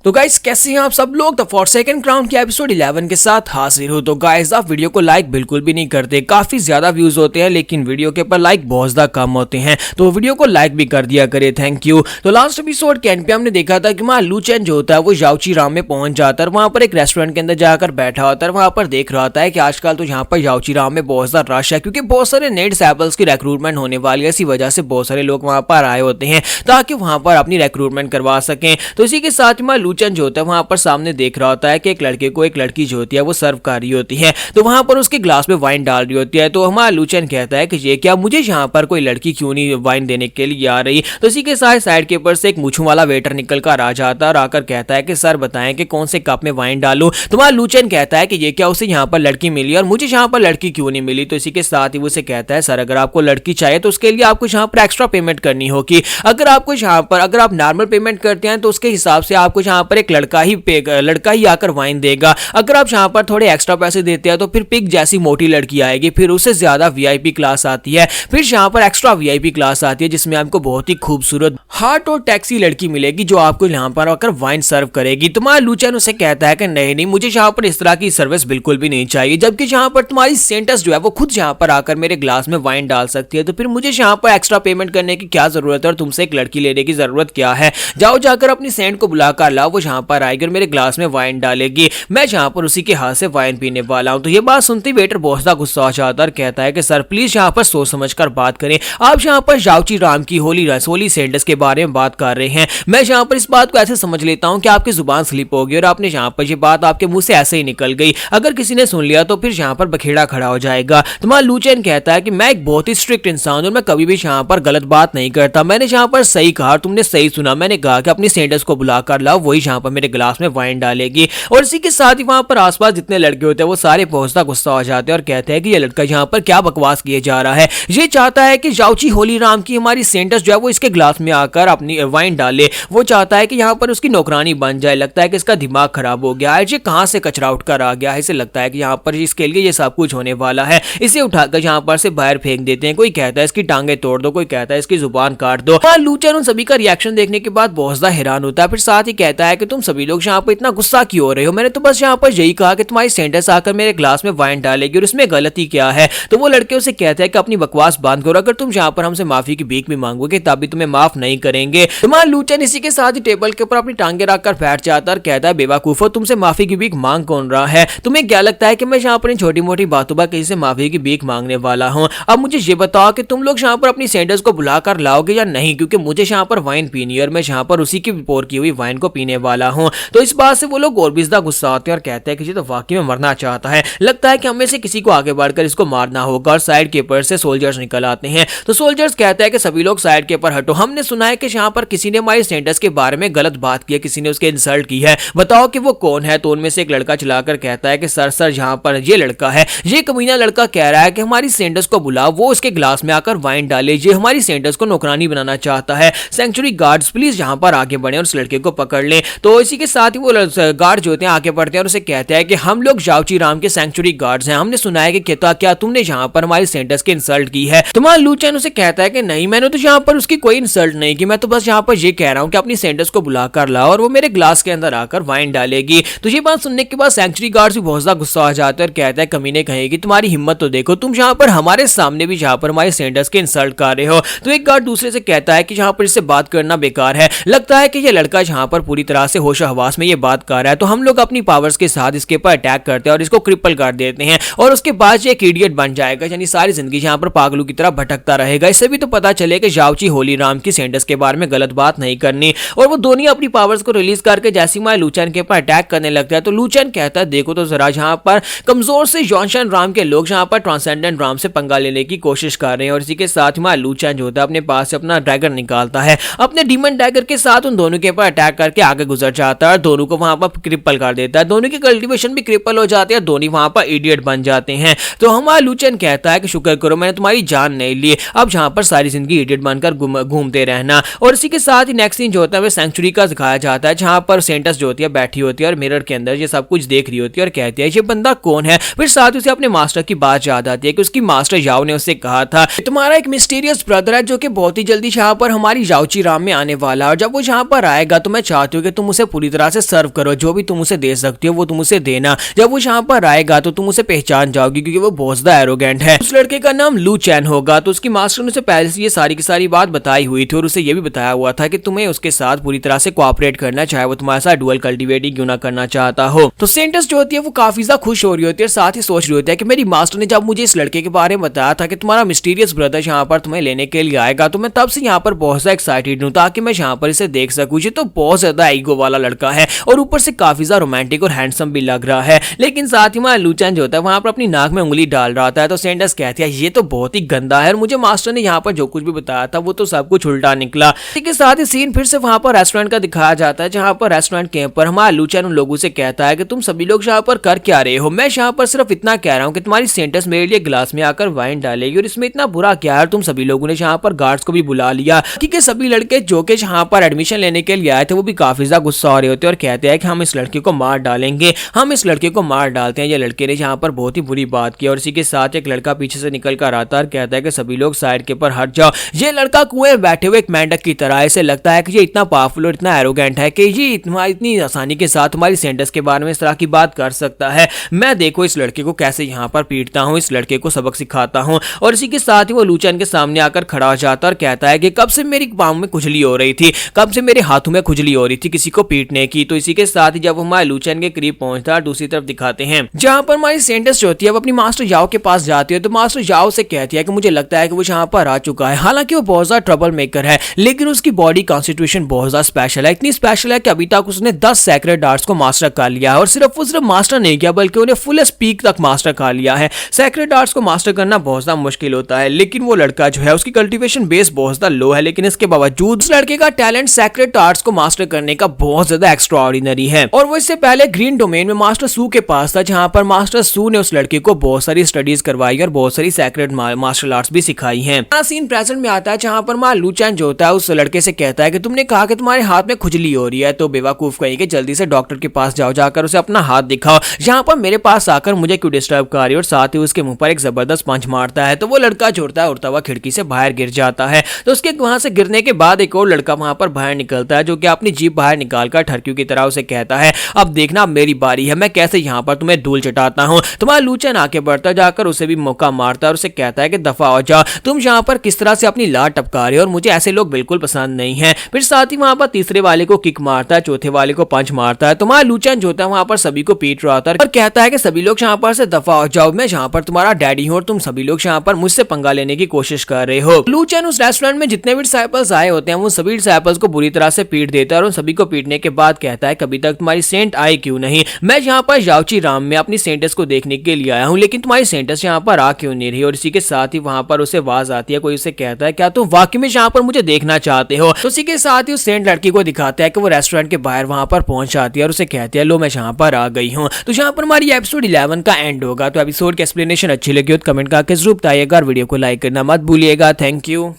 तो गाइस कैसे हैं आप सब लोग। द फॉरसेकन क्राउन के एपिसोड 11 के साथ हाजिर हो। तो गाइस आप वीडियो को लाइक बिल्कुल भी नहीं करते, काफी ज्यादा व्यूज होते हैं लेकिन वीडियो के ऊपर लाइक बहुत ज्यादा कम होते हैं, तो वीडियो को लाइक भी कर दिया करे, थैंक यू। तो लास्ट एपिसोड के एंड पे हमने देखा था कि वहाँ लू चेन जो होता है वो याओची में पहुंच जाता है, वहां पर एक रेस्टोरेंट के अंदर जाकर बैठा होता है, वहां पर देख रहा होता है कि आजकल तो यहाँ पर याओची में बहुत ज्यादा रश है क्योंकि बहुत सारे नए डिसेबल्स की रिक्रूटमेंट होने वाली है। इसी वजह से बहुत सारे लोग वहां पर आए होते हैं ताकि वहां पर अपनी रिक्रूटमेंट करवा सकें। तो इसी के साथ में लू चेन जो होता है वहां पर सामने देख रहा होता है कि एक लड़के को एक लड़की जो होती है वो सर्व कर रही होती है, तो वहां पर उसके ग्लास में वाइन डाल रही होती है। तो हमारा लू चेन कहता है कि ये क्या, मुझे यहाँ पर कोई लड़की क्यों नहीं वाइन देने के लिए आ रही। तो इसी के साथ साइड के ऊपर से एक मूंछों वाला वेटर निकल कर आ जाता है और आकर कहता है कि सर बताएं कि कौन से कप में वाइन डालूं। तो हमारा लू चेन कहता है कि ये क्या, उसे यहाँ पर लड़की मिली और मुझे यहाँ पर लड़की क्यों नहीं मिली। तो इसी के साथ ही वो उसे कहता है सर अगर आपको लड़की चाहिए तो उसके लिए आपको यहाँ पर एक्स्ट्रा पेमेंट करनी होगी। अगर आप नॉर्मल पेमेंट करते हैं तो उसके हिसाब से आपको यहाँ पर एक लड़का ही आकर वाइन देगा। अगर आप यहाँ पर थोड़े एक्स्ट्रा पैसे देते हैं तो फिर पिग जैसी मोटी लड़की आएगी, फिर उससे ज्यादा वीआईपी क्लास आती है, फिर यहाँ पर एक्स्ट्रा वीआईपी क्लास आती है जिसमें आपको बहुत ही खूबसूरत हार्ट और टैक्सी लड़की मिलेगी जो आपको यहाँ पर आकर वाइन सर्व करेगी। तुम्हारा लू चेन उसे कहता है कि नहीं मुझे यहाँ पर इस तरह की सर्विस बिल्कुल भी नहीं चाहिए, जबकि यहाँ पर तुम्हारी सेंटस जो है वो खुद यहाँ पर आकर मेरे ग्लास में वाइन डाल सकती है, तो फिर मुझे यहाँ पर एक्स्ट्रा पेमेंट करने की क्या जरूरत है और तुमसे एक लड़की लेने की जरूरत क्या है। जाओ जाकर अपनी सेंट को बुलाकर लाओ, वो यहाँ पर आएगी और मेरे ग्लास में वाइन डालेगी, मैं यहाँ पर उसी के हाथ से वाइन पीने वाला हूँ। तो ये बात सुनते वेटर बहुत ज्यादा गुस्सा हो जाता है और कहता है कि सर प्लीज यहाँ पर सोच समझकर बात करें, आप यहाँ पर याओची की होली सेंटस के बारे में बात कर रहे हैं, मैं यहाँ पर इस बात को ऐसे समझ लेता हूँ कि आपकी जुबान स्लिप हो गई और आपने यहाँ पर ये बात आपके मुंह से ऐसे ही निकल गई, अगर किसी ने सुन लिया तो फिर यहाँ पर बखेड़ा खड़ा हो जाएगा। तुम्हारा लू चेन कहता है कि मैं एक बहुत ही स्ट्रिक्ट इंसान हूँ और मैं कभी भी यहाँ पर गलत बात नहीं करता, मैंने यहाँ पर सही कहा, तुमने सही सुना, मैंने कहा कि अपनी सेंटस को बुलाकर लाओ, वही यहाँ पर मेरे ग्लास में वाइन डालेगी। और इसी के साथ ही वहां पर आसपास जितने लड़के होते हैं वो सारे पहुंचता गुस्सा हो जाते हैं और कहते हैं कि ये लड़का यहाँ पर क्या बकवास किए जा रहा है, ये चाहता है कि याओची होलीराम की हमारी सेंटस जो है वो इसके ग्लास में आकर अपनी वाइन डाले, वो चाहता है कि यहाँ पर उसकी नौकरानी बन जाए, लगता है कि इसका दिमाग खराब हो गया है, ये कहाँ से कचरा उठकर आ गया है, इसे लगता है कि यहाँ पर इसके लिए ये सब कुछ होने वाला है, इसे उठाकर यहाँ पर से बाहर फेंक देते हैं। कोई कहता है इसकी टांगे तोड़ दो, कोई कहता है इसकी जुबान काट दो। लू चेन उन सभी का रिएक्शन देखने के बाद बहुत ज्यादा हैरान होता है, फिर साथ ही कहता है कि तुम सभी लोग यहाँ पर इतना गुस्सा क्यों हो रहे हो, मैंने तो बस यहाँ पर यही कहा कि तुम्हारी सेंटस आकर मेरे ग्लास में वाइन डालेगी और इसमें गलती क्या है। तो वो लड़के उसे कहते हैं कि अपनी बकवास बंद करो, अगर तुम यहाँ पर हमसे माफी की भीख भी मांगोगे तब भी तुम्हें माफ नहीं करेंगे। तुम्हारा लू चेन इसी के साथ ही टेबल के ऊपर अपनी टांगे रखकर बैठ जाता है और कहता है बेवकूफो, तुमसे माफी की भीख मांग कौन रहा है, तुम्हें क्या लगता है कि मैं यहाँ पर इन छोटी मोटी बातों पर किसी से माफी की भीख मांगने वाला हूँ। अब मुझे ये बताओ कि तुम लोग यहाँ पर अपनी सेंटस को बुलाकर लाओगे या नहीं, क्योंकि मुझे यहाँ पर वाइन पीनी है और मैं यहाँ पर उसी की पोर की हुई वाइन को पीने वाला हूँ। तो इस बात से वो लोग और भी ज्यादा गुस्सा होते हैं और कहते हैं कि ये तो वाकई में मरना चाहता है, लगता है कि हमें से किसी को आगे बढ़कर इसको मारना होगा। और साइड के ऊपर से सोल्जर्स निकल आते हैं, तो सोल्जर्स कहते हैं कि सभी लोग साइड के ऊपर हटो, हमने सुना है कि यहाँ पर किसी ने हमारी सेंटस के बारे में गलत बात की है, किसी ने उसके इंसल्ट की है, बताओ कि वो कौन है। तो उनमें से एक लड़का चलाकर कहता है कि सर यहाँ पर ये लड़का है, ये कमीना लड़का कह रहा है कि हमारी सेंटस को बुलाओ, वो उसके ग्लास में आकर वाइन डाले, ये हमारी सेंटस को नौकरानी बनाना चाहता है, सेंचुरी गार्ड्स प्लीज यहाँ पर आगे बढ़े और उस लड़के को पकड़ लें। तो इसी के साथ ही वो गार्ड जो होते हैं आगे बढ़ते हैं और उसे कहते हैं कि हम लोग याओची के सेंचुरी गार्ड्स हैं, हमने सुना है कि क्या तुमने यहाँ पर हमारी सेंटस की इंसल्ट की है। तुम्हारा लू चेन उसे कहता है कि नहीं, मैंने तो यहाँ पर उसकी कोई इंसल्ट नहीं की, मैं तो बस यहाँ पर ये कह रहा हूँ कि अपनी सेंटस को बुलाकर लाओ और वो मेरे ग्लास के अंदर आकर वाइन डालेगी। तो ये बात सुनने के बाद सेंचुरी गार्ड्स भी बहुत ज्यादा गुस्सा आ जाते हैं और कहता है कमीने कहेगी तुम्हारी हिम्मत तो देखो, तुम यहाँ पर हमारे सामने भी यहाँ पर हमारे सेंटस के इंसल्ट कर रहे हो। तो एक गार्ड दूसरे से कहता है कि यहाँ पर इससे बात करना बेकार है, लगता है कि ये लड़का यहाँ पर पूरी तरह से होश हवास में ये बात कर रहा है, तो हम लोग अपनी पावर्स के साथ इसके ऊपर अटैक करते हैं और इसको क्रिपल कर देते हैं और उसके बाद ये एक इडियट बन जाएगा, यानी सारी जिंदगी यहाँ पर पागलों की तरह भटकता रहेगा। इससे भी तो पता चले कि याओची होलीराम की सेंटस के बारे में गलत बात नहीं करनी। और वो दोनों अपनी पावर्स को रिलीज करके जैसी माँ लू चेन के ऊपर अटैक करने लगता है, तो लू चेन कहता है देखो तो जरा यहाँ पर कमजोर से जॉनशन राम के लोग यहाँ पर ट्रांसेंडेंट राम से पंगा लेने की कोशिश कर रहे हैं। और इसी के साथ में लू चेन जो होता है अपने पास से अपना ड्रैगन निकालता है, अपने डीमन डैगर के साथ उन दोनों के ऊपर अटैक करके आगे गुजर जाता है, दोनों को वहां पर क्रिपल कर देता है, दोनों की कल्टीवेशन भी क्रिपल हो जाती है, दोनों वहां पर इडियट बन जाते हैं। तो हमारा लू चेन कहता है कि शुक्र करो मैंने तुम्हारी जान नहीं ली, अब यहाँ पर सारी जिंदगी इडियट बनकर घूमते रहना। और इसी के साथ ही नेक्स्ट सीन जो होता है वो सेंचुरी का दिखाया जाता है, जहां पर सेंटस जो होती है बैठी होती है और मिरर के अंदर ये सब कुछ देख रही होती है और कहती है ये बंदा कौन है। फिर साथ उसे अपने मास्टर की बात याद आती है कि उसकी मास्टर याओ ने उससे कहा था तुम्हारा एक मिस्टीरियस ब्रदर है जो कि बहुत ही जल्दी यहाँ पर हमारी याओची में आने वाला है, और जब वो यहाँ पर आएगा तो मैं चाहती हूँ कि तुम उसे पूरी तरह से सर्व करो, जो भी तुम उसे दे सकती हो वो तुम उसे देना। जब वो यहाँ पर आएगा तो तुम उसे पहचान जाओगी क्योंकि वो बहुत ज्यादा एरोगेंट है। उस लड़के का नाम लू चैन होगा। तो उसकी मास्टर ने उसे पहले से ये सारी की सारी बात बताई हुई थी और उसे ये भी बताया हुआ था कि तुम्हें उसके साथ पूरी तरह से कोऑपरेट करना, चाहे वो तुम्हारे साथ डुअल कल्टीवेट ही क्यों ना करना चाहता हो। तो सेंटस जो होती है वो काफी ज्यादा खुश हो रही होती है और साथ ही सोच रही होती है कि मेरी मास्टर ने जब मुझे इस लड़के के बारे में बताया था कि तुम्हारा मिस्टीरियस ब्रदर यहाँ पर तुम्हें लेने के लिए आएगा, तो मैं तब से यहाँ पर बहुत ज्यादा एक्साइटेड हूँ ताकि मैं यहाँ पर इसे देख सकूँ। ये तो बहुत ज्यादा ईगो वाला लड़का है और ऊपर से काफी ज्यादा रोमांटिक और हैंडसम भी लग रहा है। लेकिन साथ ही वहाँ लू चैन जो होता है वहां पर अपनी नाक में उंगली डाल रहा था। तो सेंटस कहती है ये तो बहुत ही गंदा है और मुझे मास्टर ने यहाँ पर जो कुछ भी बताया था वो तो सब कुछ उल्टा निकला। इसके साथ ही सीन फिर से वहां पर रेस्टोरेंट का दिखाया जाता है, जहां पर रेस्टोरेंट के ऊपर हमारा लू चैन उन लोगों से कहता है कि तुम सभी लोग यहाँ पर कर क्या रहे हो। मैं यहाँ पर सिर्फ इतना कह रहा हूँ कि तुम्हारी सेंटस मेरे लिए गिलास में आकर वाइन डालेगी और इसमें इतना बुरा क्या है। तुम सभी लोगों ने यहाँ पर गार्ड्स को भी बुला लिया क्योंकि सभी लड़के जो कि यहाँ पर एडमिशन लेने के लिए आए थे वो भी काफी ज्यादा गुस्सा हो रहे होते और कहते हैं कि हम इस लड़के को मार डालेंगे, हम इस लड़के को मार डालते हैं। ये लड़के ने यहाँ पर बहुत ही बुरी बात की और इसी के साथ एक लड़का पीछे से निकल कर आता है और कहता है कि सभी लोग साइड के पर हट जाओ। ये लड़का कुएं बैठे हुए एक मेंढक की तरह ऐसे लगता है कि ये इतना पावरफुल और इतना एरोगेंट है कि ये इतनी आसानी के साथ तुम्हारी सेंटस के बारे में इस तरह की बात कर सकता है। मैं देखो इस लड़के को कैसे यहाँ पर पीटता हूँ, इस लड़के को सबक सिखाता हूँ। और इसी के साथ ही वो लू चैन के सामने आकर खड़ा हो जाता है और कहता है कि कब से मेरी पाँव में खुजली हो रही थी, कब से मेरे हाथों में खुजली हो रही थी किसी को पीटने की। तो इसी के साथ ही जब हमारे लू चैन के करीब पहुंचता है दूसरी तरफ दिखाते हैं जहां पर हमारी सेंटस जो होती है वो अपनी मास्टर याओ के पास जाती है। तो मास्टर याओ से कहती है कि मुझे लगता है कि वो यहाँ पर आ चुका है। हालांकि वो बहुत ज्यादा ट्रबल मेकर है लेकिन उसकी बॉडी कॉन्स्टिट्यूशन बहुत ज्यादा स्पेशल है, इतनी स्पेशल है कि अभी तक उसने 10 सेक्रेड आर्ट्स को मास्टर कर लिया है और सिर्फ मास्टर नहीं किया बल्कि उन्हें फुल स्पीक तक मास्टर कर लिया है। सेक्रेड आर्ट्स को मास्टर करना बहुत ज्यादा मुश्किल होता है लेकिन वो लड़का जो है उसकी कल्टीवेशन बेस बहुत ज्यादा लो है, लेकिन इसके बावजूद उस लड़के का टैलेंट सेक्रेड आर्ट्स को मास्टर करने का बहुत ज्यादा एक्स्ट्रा ऑर्डिनरी है। और वो इससे पहले ग्रीन डोमेन में मास्टर सू के पास था जहां पर मास्टर सू ने उस लड़के को बहुत सारी स्टडीज करवाई और बहुत सारी सेक्रेड मार्शल आर्ट्स भी सिखाई हैं। सीन प्रेजेंट में आता है जहां पर मां लू चैन जो होता है उस लड़के से कहता है कि तुमने कहा कि तुम्हारे हाथ में खुजली हो रही है, तो बेवकूफ कहीं कि जल्दी से डॉक्टर के पास जाओ, जाकर उसे अपना हाथ दिखाओ, यहाँ पर मेरे पास आकर मुझे क्यों डिस्टर्ब कर रही है। और साथ ही उसके मुंह पर एक जबरदस्त पंच मारता है तो वो लड़का जो होता है उड़ता हुआ खिड़की से बाहर गिर जाता है। तो उसके वहां से गिरने के बाद एक और लड़का वहां पर बाहर निकलता है जो कि अपनी जीभ बाहर निकालकर ठरकियों की तरह उसे कहता है अब देखना मेरी बारी है, मैं कैसे यहाँ पर तुम्हें धूल चटाता हूँ। तुम्हारा लू चैन आके बढ़ता जाकर उसे भी मौका मारता है और उसे कहता है कि दफा हो जाओ, तुम यहाँ पर किस तरह से अपनी लात टपका रहे हो और मुझे ऐसे लोग बिल्कुल पसंद नहीं है। फिर साथ ही वहां पर तीसरे वाले को किक मारता है, चौथे वाले को पंच मारता है। तुम्हारा लू चैन जो होता है वहां पर सभी को पीट रहा था और कहता है कि सभी लोग यहाँ पर से दफा हो जाओ, मैं यहाँ पर तुम्हारा डैडी हूँ और तुम सभी लोग यहाँ पर मुझसे पंगा लेने की कोशिश कर रहे हो। लू चैन उस रेस्टोरेंट में जितने भी डिसाइपल्स आए होते हैं वो सभी डिसाइपल्स को बुरी तरह से पीट देता है और उन सभी को पीटने के बाद कहता है कभी तक तुम्हारी सेंट आई क्यों नहीं, मैं यहाँ पर याओची राम में अपनी सेंटस को देखने के लिए आया हूँ लेकिन तुम्हारी सेंटस यहाँ पर आ क्यों नहीं रही। और इसी के साथ ही वहां पर उसे आवाज आती है, कोई उसे कहता है क्या तुम वाकई में यहाँ पर मुझे देखना चाहते हो। तो इसी के साथ ही उस सेंट लड़की को दिखाता है कि वो रेस्टोरेंट के बाहर वहां पर पहुंच जाती है और उसे कहती है लो मैं यहाँ पर आ गई हूँ। तो यहाँ पर हमारी एपिसोड 11 का एंड होगा। तो एपिसोड की एक्सप्लेनेशन अच्छी लगी हो तो कमेंट करके जरूर बताइएगा और वीडियो को लाइक करना मत भूलिएगा। Thank you.